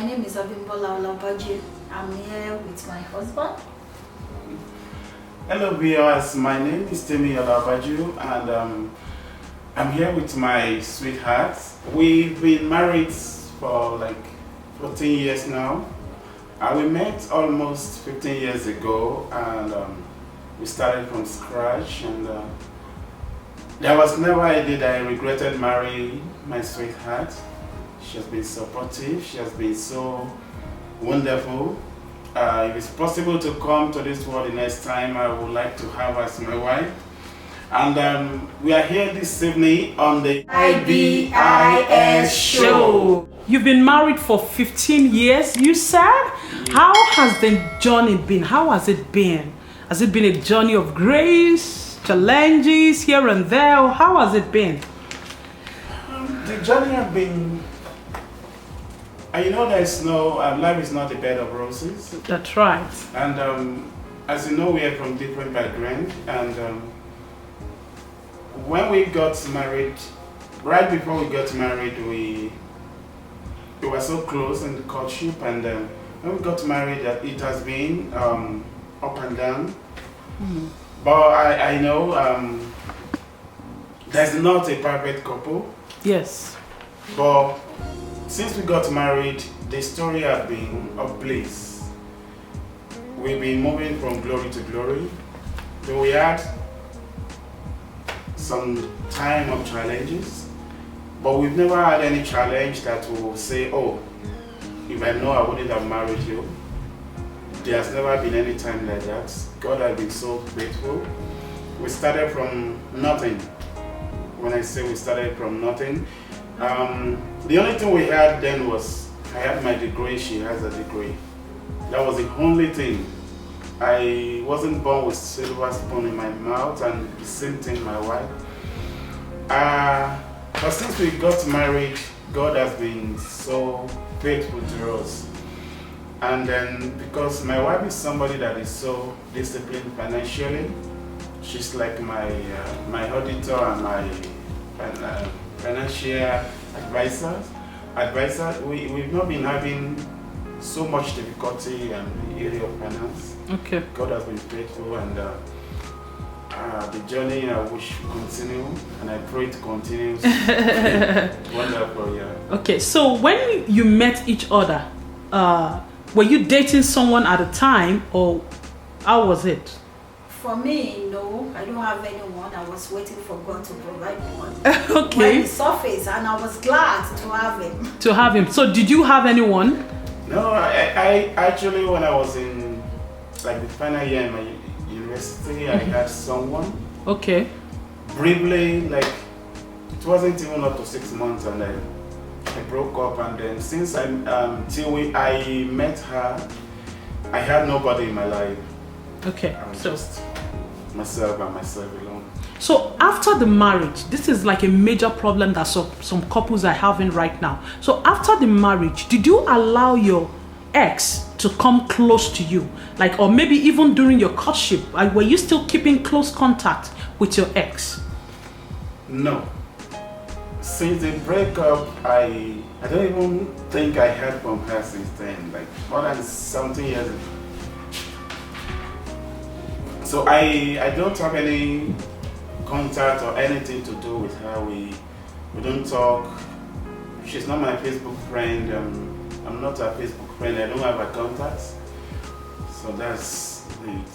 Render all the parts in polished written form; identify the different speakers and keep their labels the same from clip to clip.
Speaker 1: My name is Olaobaju. I'm here with my husband.
Speaker 2: Hello viewers, my name is Olaobaju and I'm here with my sweetheart. We've been married for like 14 years now. We met almost 15 years ago and we started from scratch, and there was never a day that I regretted marrying my sweetheart. She has been supportive, she has been so wonderful. If it's possible to come to this world the next time, I would like to have her as my wife. And we are here this evening on the
Speaker 3: IBISShow. You've been married for 15 years, you said?
Speaker 2: Yeah.
Speaker 3: How has the journey been? How has it been? Has it been a journey of grace, challenges here and there? Or how has it been?
Speaker 2: The journey has been... you know, there's no... life is not a bed of roses.
Speaker 3: That's right.
Speaker 2: And as you know, we are from different backgrounds. And when we got married, right before we got married, we were so close in the courtship. And when we got married, it has been up and down. Mm. But I know there's not a perfect couple.
Speaker 3: Yes.
Speaker 2: But since we got married, the story has been of bliss. We've been moving from glory to glory. So we had some time of challenges, but we've never had any challenge that will say, oh, if I know I wouldn't have married you. There's never been any time like that. God has been so faithful. We started from nothing. When I say we started from nothing, the only thing we had then was, I had my degree, she has a degree. That was the only thing. I wasn't born with silver spoon in my mouth, and the same thing my wife. But since we got married, God has been so faithful to us. And then because my wife is somebody that is so disciplined financially, she's like my auditor and my financial advisor. We've not been having so much difficulty in the area of finance.
Speaker 3: Okay.
Speaker 2: God has been faithful, and the journey I wish to continue, and I pray it continues. Wonderful, yeah.
Speaker 3: Okay, so when you met each other, were you dating someone at the time, or how was it?
Speaker 1: For me, no, I don't have anyone. I was waiting for God to provide one.
Speaker 3: Okay.
Speaker 1: When he surfaced, and I was glad to have him.
Speaker 3: To have him. So did you have anyone?
Speaker 2: No, I actually, when I was in like the final year in my university, I had someone.
Speaker 3: Okay.
Speaker 2: Briefly, like it wasn't even up to 6 months, and I broke up, and then since I met her, I had nobody in my life.
Speaker 3: Okay.
Speaker 2: I was just myself and myself alone.
Speaker 3: So after the marriage, this is like a major problem that some couples are having right now. So after the marriage, did you allow your ex to come close to you? Like, or maybe even during your courtship, were you still keeping close contact with your ex?
Speaker 2: No. Since the breakup, I don't even think I heard from her since then, like more than something years ago. So I don't have any contact or anything to do with her. We don't talk. She's not my Facebook friend. I'm not her Facebook friend. I don't have her contacts. So that's it.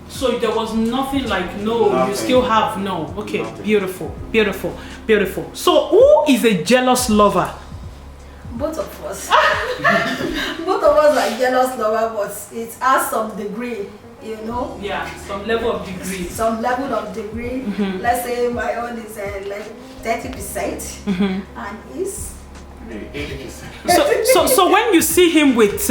Speaker 3: So there was nothing like no,
Speaker 2: nothing.
Speaker 3: You still have no. Okay,
Speaker 2: Nothing.
Speaker 3: beautiful, beautiful, beautiful. So who is a jealous lover?
Speaker 1: Both of us. Both of us are jealous lovers, but it has some degree, you know.
Speaker 3: Yeah, some level of degree.
Speaker 1: Some level of degree. Mm-hmm. Let's say my own is like 30%, and his
Speaker 2: 80%.
Speaker 3: So when you see him with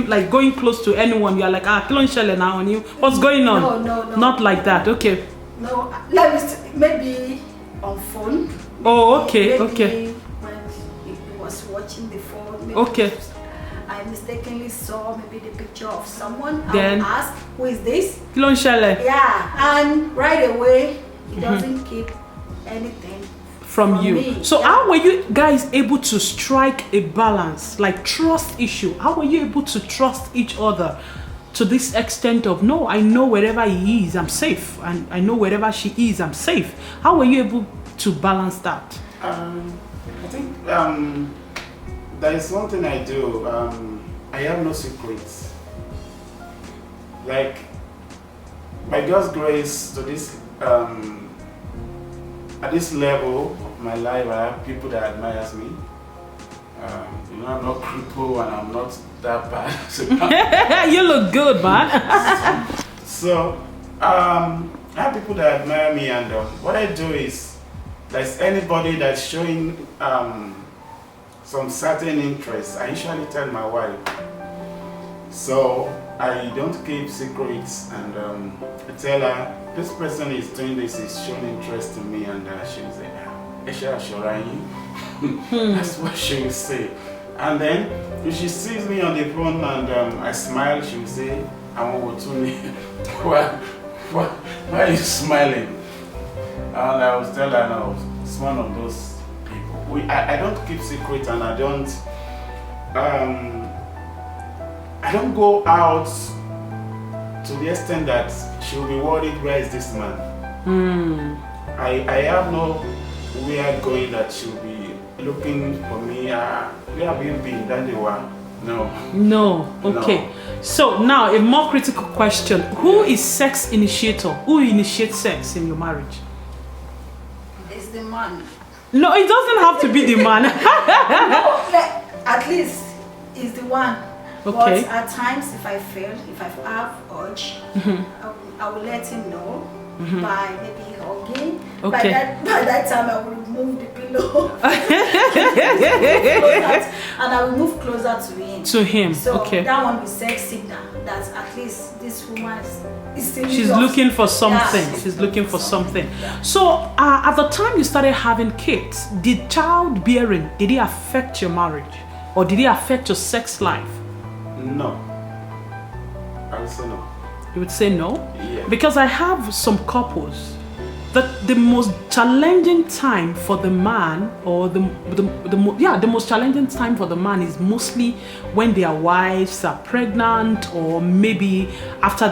Speaker 3: like going close to anyone, you are like, Kilon Shelle now on you. What's going on?
Speaker 1: No.
Speaker 3: Not like that. Okay.
Speaker 1: No, let me maybe on phone.
Speaker 3: Oh, okay,
Speaker 1: Maybe
Speaker 3: okay.
Speaker 1: when he was watching the phone. Maybe
Speaker 3: Okay.
Speaker 1: I mistakenly saw maybe the picture of someone.
Speaker 3: Then
Speaker 1: I asked, who is this?
Speaker 3: Kilon Shelle.
Speaker 1: Yeah, and right away he doesn't keep anything
Speaker 3: from you.
Speaker 1: me,
Speaker 3: So
Speaker 1: yeah.
Speaker 3: how were you guys able to strike a balance, like trust issue? How were you able to trust each other to this extent of, no, I know wherever he is, I'm safe, and I know wherever she is, I'm safe? How were you able to balance that?
Speaker 2: I think there is one thing I do. I have no secrets. Like, by God's grace, to this at this level of my life, I have people that admires me. You know, I'm not cripple and I'm not that bad.
Speaker 3: You look good, man.
Speaker 2: So, I have people that admire me, and what I do is, there's anybody that's showing some certain interest, I usually tell my wife. So I don't keep secrets, and I tell her, this person is doing this, is showing interest in me, and she will say, that's what she will say. And then if she sees me on the phone and I smile, she will say, why are you smiling? And I will tell her, no, it's one of those people. I don't keep secrets, and I don't go out to the extent that she'll be worried, where is this man? I have no weird going that she'll be looking for me. Where have you been? That they were. No.
Speaker 3: Okay.
Speaker 2: No.
Speaker 3: So now a more critical question. Who is sex initiator? Who initiates sex in your marriage?
Speaker 1: It's the man.
Speaker 3: No, it doesn't have to be the man.
Speaker 1: No, like, at least it's the one.
Speaker 3: Okay.
Speaker 1: But at times, if I fail, if I have urge, I will let him know by maybe hugging.
Speaker 3: Okay.
Speaker 1: By that time, I will remove the pillow. And I will move closer to him.
Speaker 3: To him.
Speaker 1: So
Speaker 3: Okay.
Speaker 1: that one will send signal that at least this woman is still.
Speaker 3: She's looking for something.
Speaker 1: Yeah.
Speaker 3: She's looking for something. So at the time you started having kids, did childbearing, did it affect your marriage? Or did it affect your sex life?
Speaker 2: No. I would say no.
Speaker 3: You would say no?
Speaker 2: Yeah.
Speaker 3: Because I have some couples that the most challenging time for the man, or the most challenging time for the man is mostly when their wives are pregnant, or maybe after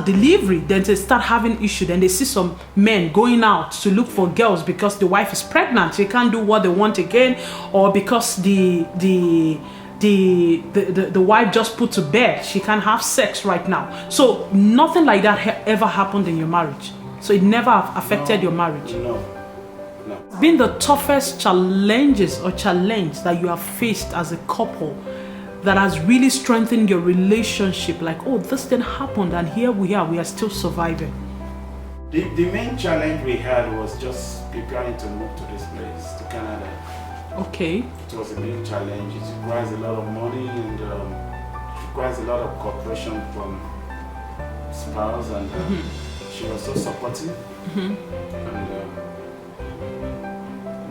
Speaker 3: delivery, then they start having issue. Then they see some men going out to look for girls because the wife is pregnant, they can't do what they want again, or because the wife just put to bed, she can't have sex right now. So nothing like that ever happened in your marriage. So it never affected your marriage.
Speaker 2: No.
Speaker 3: Been the toughest challenges or challenge that you have faced as a couple that has really strengthened your relationship? Like, oh, this thing happened and here we are still surviving.
Speaker 2: The main challenge we had was just preparing to move to this place, to Canada.
Speaker 3: Okay.
Speaker 2: It was a big challenge. It requires a lot of money, and it requires a lot of cooperation from spouse, and she was so supportive. And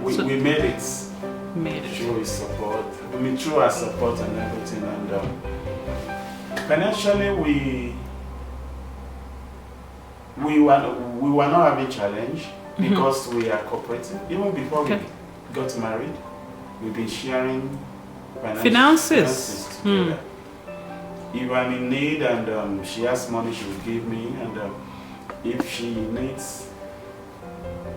Speaker 2: we made it. Through his support. I mean, through our support and everything. And financially, we were not having challenge because we are cooperative. Even before we got married, we've been sharing finances together. If I'm in need and she has money, she will give me, and if she needs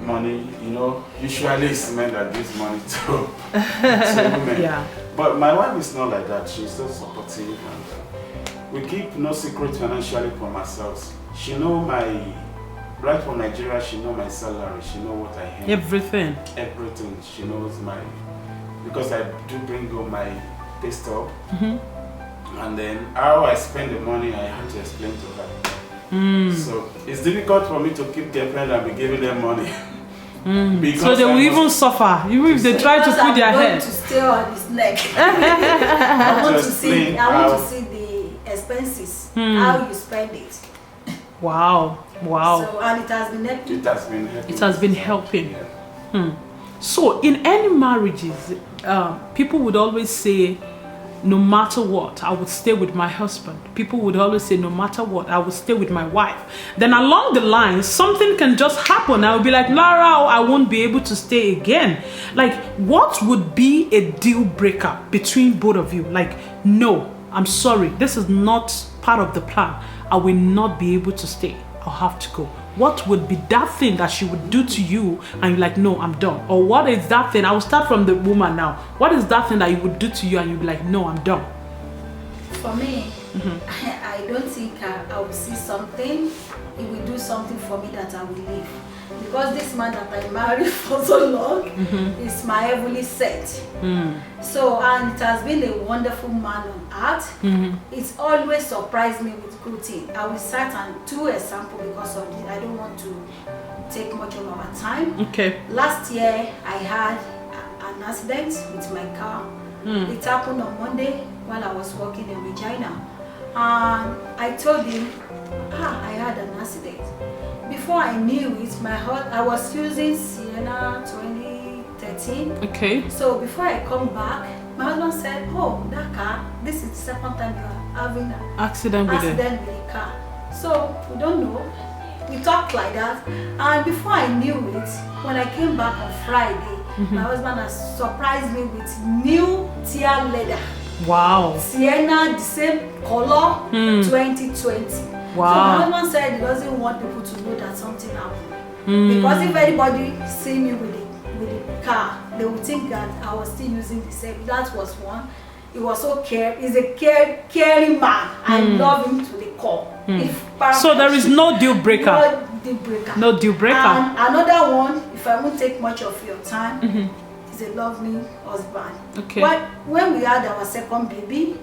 Speaker 2: money, you know, usually it's men that gives money to women.
Speaker 3: Yeah.
Speaker 2: But my wife is not like that. She's so supportive, and we keep no secret financially from ourselves. She know right from Nigeria, she know my salary, she know what I have.
Speaker 3: Everything.
Speaker 2: She knows because I do bring home my pay stub. And then how I spend the money, I have to explain to her. So it's difficult for me to keep girlfriend and be giving them money.
Speaker 3: So they will even suffer, even if they try to put their head.
Speaker 1: To stay on his neck. I want to see the expenses, how you spend it.
Speaker 3: Wow.
Speaker 1: So, and it has been helping.
Speaker 3: It has been helping. So in any marriages, people would always say, no matter what, I would stay with my husband. People would always say, no matter what, I would stay with my wife. Then along the line, something can just happen. I would be like, Lara, I won't be able to stay again. Like, what would be a deal breaker between both of you? Like, no, I'm sorry, this is not part of the plan. I will not be able to stay. I'll have to go. What would be that thing that she would do to you and you're like, no, I'm done? Or what is that thing? I will start from the woman now. What is that thing that you would do to you and you'd be like, no, I'm done?
Speaker 1: For me, I don't think I will see something. He will do something for me that I will leave. Because this man that I married for so long is my heavenly set. So, and it has been a wonderful man on earth. It's always surprised me with good things. I will cite and two examples because of this. I don't want to take much of our time.
Speaker 3: Okay.
Speaker 1: Last year, I had an accident with my car. It happened on Monday while I was working in Regina. And I told him, I had an accident. Before I knew it, I was using Sienna 2013.
Speaker 3: Okay.
Speaker 1: So before I come back, my husband said, oh, that car, this is the second time you are having an
Speaker 3: Accident with
Speaker 1: the car. So we don't know. We talked like that. And before I knew it, when I came back on Friday, my husband has surprised me with new tear leather.
Speaker 3: Wow.
Speaker 1: Sienna, the same color, 2020.
Speaker 3: Wow.
Speaker 1: So my husband said he doesn't want people to know that something happened. Because if anybody see me with the car, they would think that I was still using the same. That was one. He was so he's a caring man. I love him to the core.
Speaker 3: So there is no deal breaker.
Speaker 1: No deal breaker.
Speaker 3: No deal breaker.
Speaker 1: And another one, if I won't take much of your time, is a lovely husband.
Speaker 3: Okay.
Speaker 1: But when we had our second baby,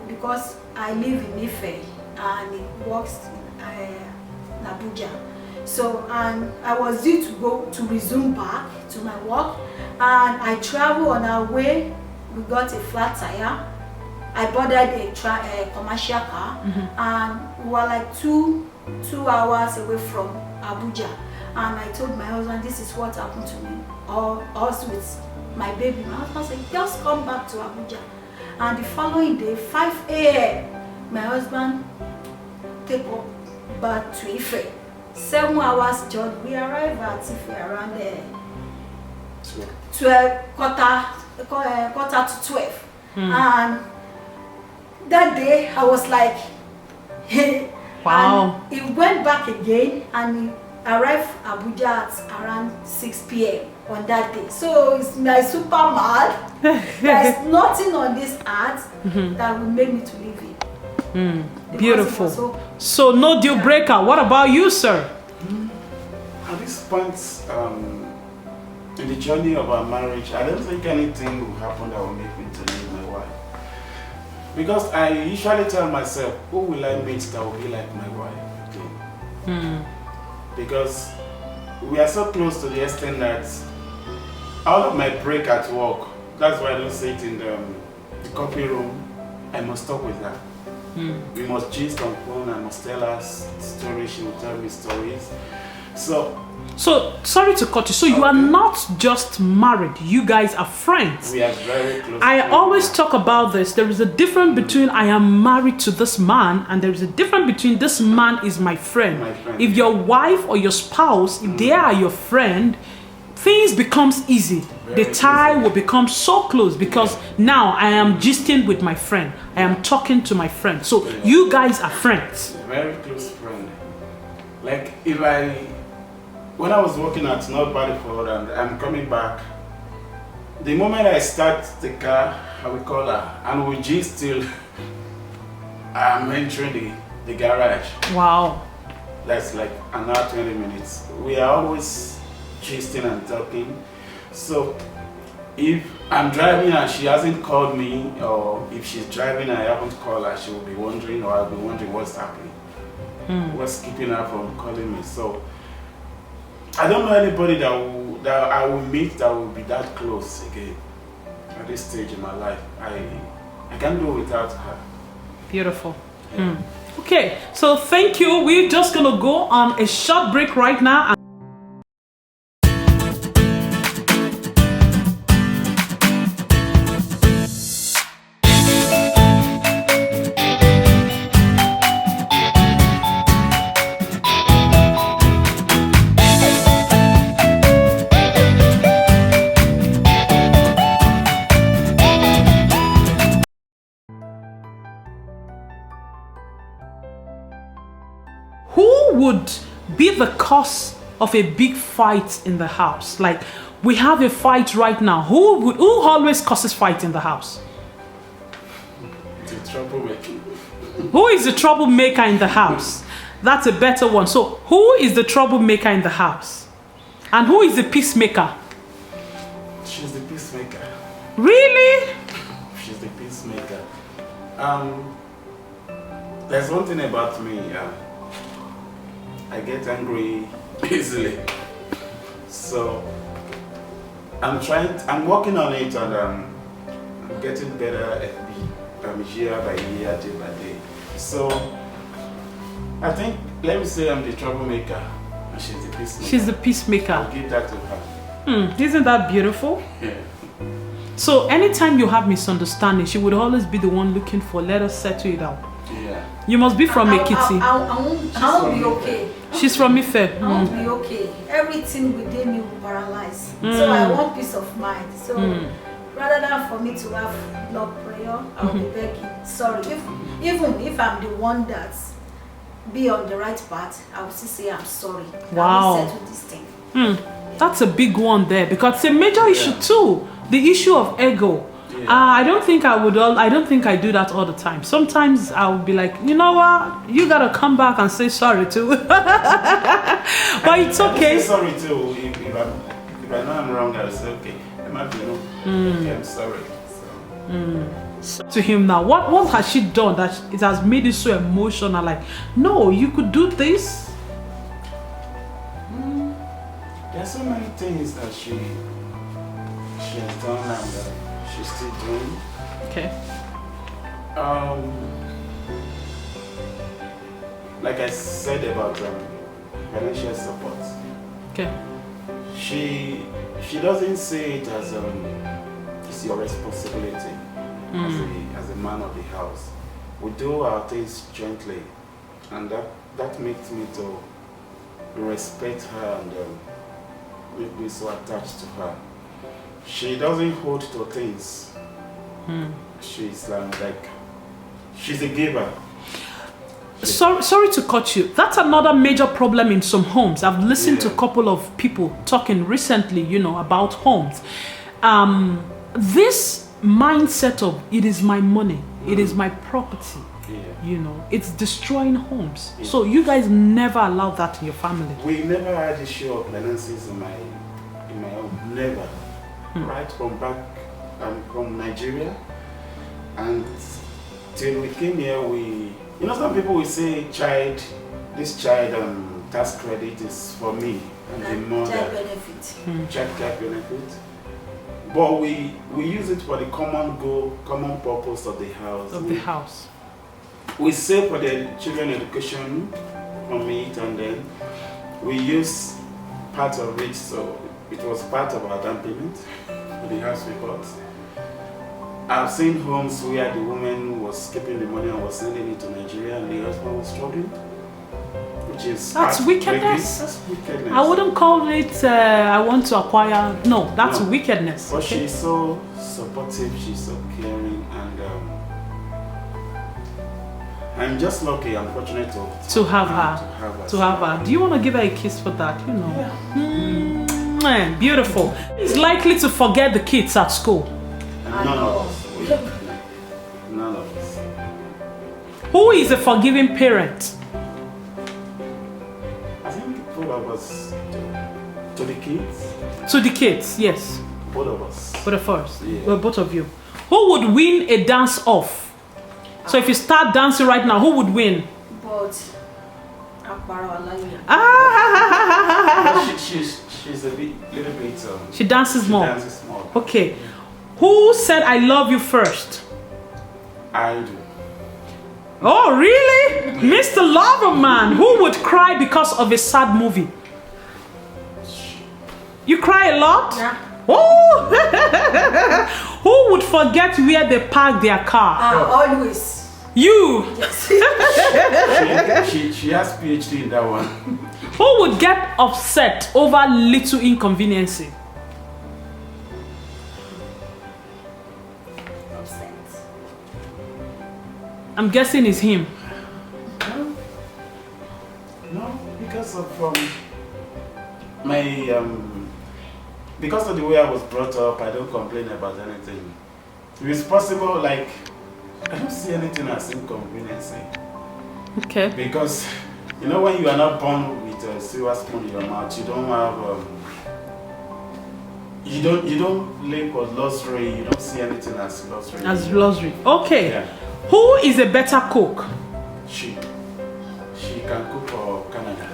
Speaker 1: because I live in Ife and he works in Abuja. So, and I was due to go to resume back to my work, and I traveled on our way. We got a flat tire. I boarded a commercial car, and we were like two hours away from Abuja. And I told my husband, this is what happened to me, or also with my baby. My husband said, just come back to Abuja. And the following day, 5 a.m., my husband take up back to Ife. 7 hours journey. We arrived at Ife around quarter to 12. And that day I was like, hey.
Speaker 3: Wow.
Speaker 1: And he went back again and he arrived Abuja at around 6 p.m. on that day. So it's my super mad. There's nothing on this earth that will make me to leave him.
Speaker 3: Beautiful. So no deal breaker. What about you, sir?
Speaker 2: At this point in the journey of our marriage, I don't think anything will happen that will make me to leave my wife. Because I usually tell myself, who will I meet that will be like my wife again? Because we are so close to the extent that out of my break at work, that's why I don't say it in the coffee room, I must talk with her. We must gist on phone, I must tell her stories, she will tell me stories. So
Speaker 3: sorry to cut you. So you are not just married, you guys are friends.
Speaker 2: We are very close.
Speaker 3: I always talk about this. There is a difference between I am married to this man, and there is a difference between this man is my friend. If your wife or your spouse, if they are your friend, things becomes easy. The tie will become so close because now I am gisting with my friend. I am talking to my friend. So you guys are friends.
Speaker 2: Very close friend. Like when I was working at North Ballyford and I'm coming back, the moment I start the car, I will call her and we gist till I'm entering the garage.
Speaker 3: Wow.
Speaker 2: That's like another 20 minutes. We are always gisting and talking. So if I'm driving and she hasn't called me, or if she's driving and I haven't called her, she will be wondering, or I'll be wondering what's happening. What's keeping her from calling me. So I don't know anybody that I will meet that will be that close again at this stage in my life. I can't do without her.
Speaker 3: Beautiful. Okay, so thank you. We're just gonna go on a short break right now. would be the cause of a big fight in the house? Like, we have a fight right now. Who always causes fight in the house?
Speaker 2: The troublemaker.
Speaker 3: Who is the troublemaker in the house? That's a better one. So, who is the troublemaker in the house? And who is the peacemaker?
Speaker 2: She's the peacemaker.
Speaker 3: Really?
Speaker 2: She's the peacemaker. There's one thing about me. I get angry easily. So I'm working on it, and I'm getting better year by year, day by day. So I think, let me say I'm the troublemaker and she's the peacemaker.
Speaker 3: She's the peacemaker.
Speaker 2: I'll give that to her.
Speaker 3: Isn't that beautiful?
Speaker 2: Yeah.
Speaker 3: So anytime you have misunderstanding, she would always be the one looking for, let us settle it out.
Speaker 2: Yeah.
Speaker 3: You must be from Keats.
Speaker 1: I won't be okay.
Speaker 3: She's from Ife.
Speaker 1: I won't be okay. Everything within me will paralyze. So I want peace of mind. So rather than for me to have blood prayer, I'll be begging. Sorry. Even if I'm the one that's be on the right path, I will still say I'm sorry.
Speaker 3: Wow.
Speaker 1: I will settle this thing.
Speaker 3: That's a big one there, because it's a major issue too. The issue of ego.
Speaker 2: Yeah.
Speaker 3: I don't think I do that all the time. Sometimes I'll be like, you know what? You gotta come back and say sorry too. But it's okay.
Speaker 2: I say sorry too. If I know I'm wrong, I'll say okay. I might be okay, I'm sorry. So.
Speaker 3: To him now, what has she done that it has made it so emotional? Like, no, you could do this.
Speaker 2: There's so many things that she has done and that she's still doing.
Speaker 3: Okay.
Speaker 2: Like I said about financial support.
Speaker 3: Okay.
Speaker 2: She doesn't see it as it's your responsibility as a man of the house. We do our things jointly, and that makes me to respect her and make me so attached to her. She doesn't hold to things. She's like she's a giver.
Speaker 3: Sorry to cut you. That's another major problem in some homes. I've listened to a couple of people talking recently, about homes. This mindset of it is my money, it is my property. It's destroying homes.
Speaker 2: Yeah.
Speaker 3: So you guys never allow that in your family.
Speaker 2: We never had issue of finances in my home. Never. Right from back from Nigeria, and till we came here, some people will say this child tax credit is for me and the mother.
Speaker 1: Child benefit.
Speaker 2: Child care benefit. But we use it for the common goal, common purpose of the house. We save for the children education from it, and then we use part of it, so it was part of our down payment for the house we bought. I've seen homes where the woman was keeping the money and was sending it to Nigeria, and the husband was struggling, which is
Speaker 3: that's wickedness.
Speaker 2: That's wickedness.
Speaker 3: I wouldn't call it I want to acquire. No, that's wickedness.
Speaker 2: But she's so supportive, she's so caring, and I'm just lucky, I'm fortunate to have her. Do you
Speaker 3: want to give her a kiss for that? Yeah. Beautiful. He's likely to forget the kids at school.
Speaker 2: None of us. None of us.
Speaker 3: Who is a forgiving parent?
Speaker 2: I think both of us. To the kids?
Speaker 3: To the kids, yes.
Speaker 2: Both of us.
Speaker 3: Both of us.
Speaker 2: Yeah.
Speaker 3: Well, both of you. Who would win a dance off? So if you start dancing right now, who would win?
Speaker 1: But
Speaker 2: she's a little bit.
Speaker 3: She dances more.
Speaker 2: Dances more.
Speaker 3: Okay. Who said I love you first?
Speaker 2: I do.
Speaker 3: Oh, really? Mr. Loverman, who would cry because of a sad movie? You cry a lot?
Speaker 1: Yeah.
Speaker 3: Oh! Who would forget where they park their car?
Speaker 1: Always.
Speaker 3: You.
Speaker 1: Yes.
Speaker 2: she has PhD in that one.
Speaker 3: Who would get upset over little inconvenience?
Speaker 1: Upset.
Speaker 3: I'm guessing it's him.
Speaker 2: No, because of my because of the way I was brought up, I don't complain about anything. If it's possible, like, I don't see anything as inconvenience.
Speaker 3: Okay.
Speaker 2: Because, you know, when you are not born with a silver spoon in your mouth, you don't have, you don't live for luxury, you don't see anything as luxury.
Speaker 3: As luxury. Okay.
Speaker 2: Yeah.
Speaker 3: Who is a better cook?
Speaker 2: She can cook for Canada.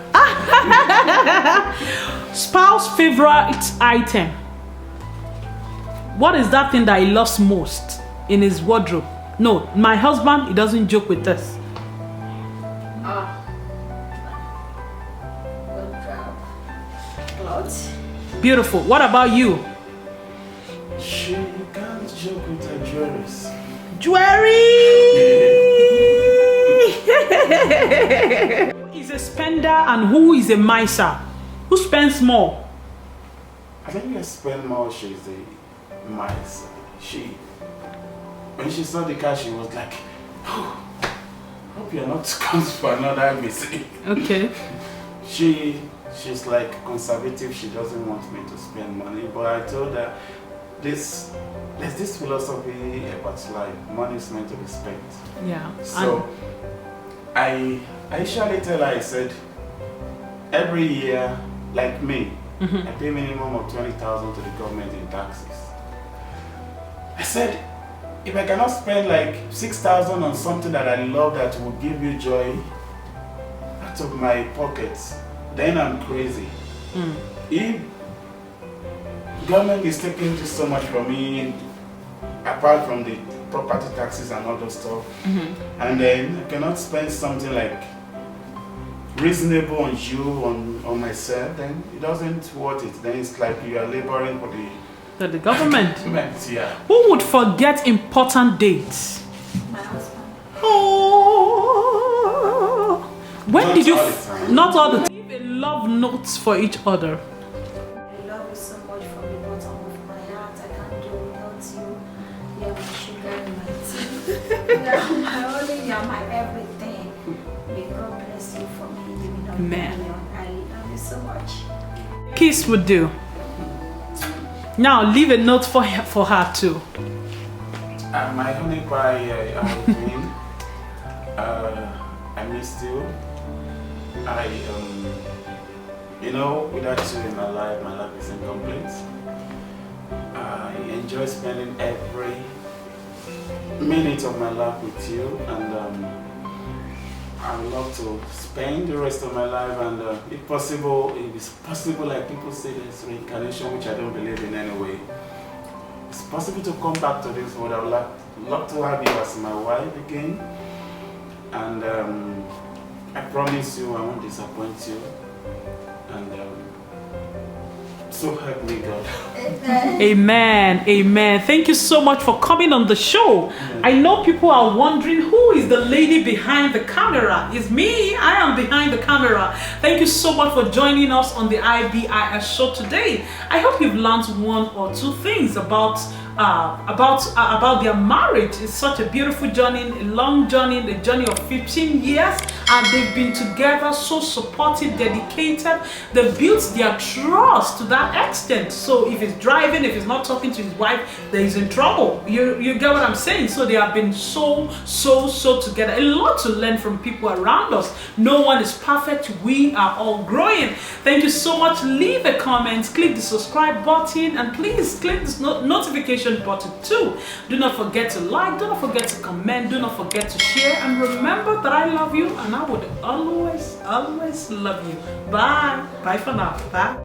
Speaker 3: Spouse favorite item. What is that thing that he loves most in his wardrobe? No, my husband, he doesn't joke with us.
Speaker 1: Clothes.
Speaker 3: Beautiful. What about you?
Speaker 2: She can't joke with her jewelries.
Speaker 3: Jewelry! Who is a spender and who is a miser? Who spends more?
Speaker 2: I think I spend more, she's the mice. When she saw the car, she was like, oh, hope you're not coming for another mistake.
Speaker 3: Okay.
Speaker 2: She's like conservative, she doesn't want me to spend money, but I told her, there's this philosophy about life, money is meant to be spent.
Speaker 3: Yeah.
Speaker 2: So I usually tell her, I said, every year, like me, I pay minimum of 20,000 to the government in taxes. I said, if I cannot spend like 6,000 on something that I love that will give you joy out of my pockets, then I'm crazy. If government is taking just so much from me, apart from the property taxes and all those stuff, and then I cannot spend something like reasonable on you, on myself, then it doesn't worth it. Then it's like you are laboring for
Speaker 3: the government.
Speaker 2: Yeah.
Speaker 3: Who would forget important dates?
Speaker 1: My husband.
Speaker 3: Oh. When
Speaker 2: Not
Speaker 3: did you?
Speaker 2: all the time.
Speaker 3: Not all the time. Give a love notes for each other.
Speaker 1: I love you so much from the bottom of my heart. I can't do without you. You're my sugar and my tea. You're my only, you're my everything. May God bless you for me.
Speaker 3: Amen.
Speaker 1: I love you so much.
Speaker 3: Kiss would do. Now leave a note for her too.
Speaker 2: My honey pie, queen, I missed you. You know, without you in my life is incomplete. I enjoy spending every minute of my life with you, and I would love to spend the rest of my life, and if it's possible, like people say there's reincarnation, which I don't believe in anyway. It's possible to come back to this world. I would love to have you as my wife again, and I promise you I won't disappoint you, and so help me God.
Speaker 3: Amen. Amen. Thank you so much for coming on the show. I know people are wondering who is the lady behind the camera. It's me. I am behind the camera. Thank you so much for joining us on the IBISShow today. I hope you've learned one or two things about their marriage. It's such a beautiful journey, a long journey, the journey of 15 years, and they've been together, so supportive, dedicated. They've built their trust to that extent. So if he's driving, if he's not talking to his wife, then he's in trouble. You get what I'm saying? So they have been so together. A lot to learn from people around us. No one is perfect. We are all growing. Thank you so much. Leave a comment, click the subscribe button, and please click this notification button too. Do not forget to like, do not forget to comment, do not forget to share, and remember that I love you and I would always love you. Bye for now. Bye.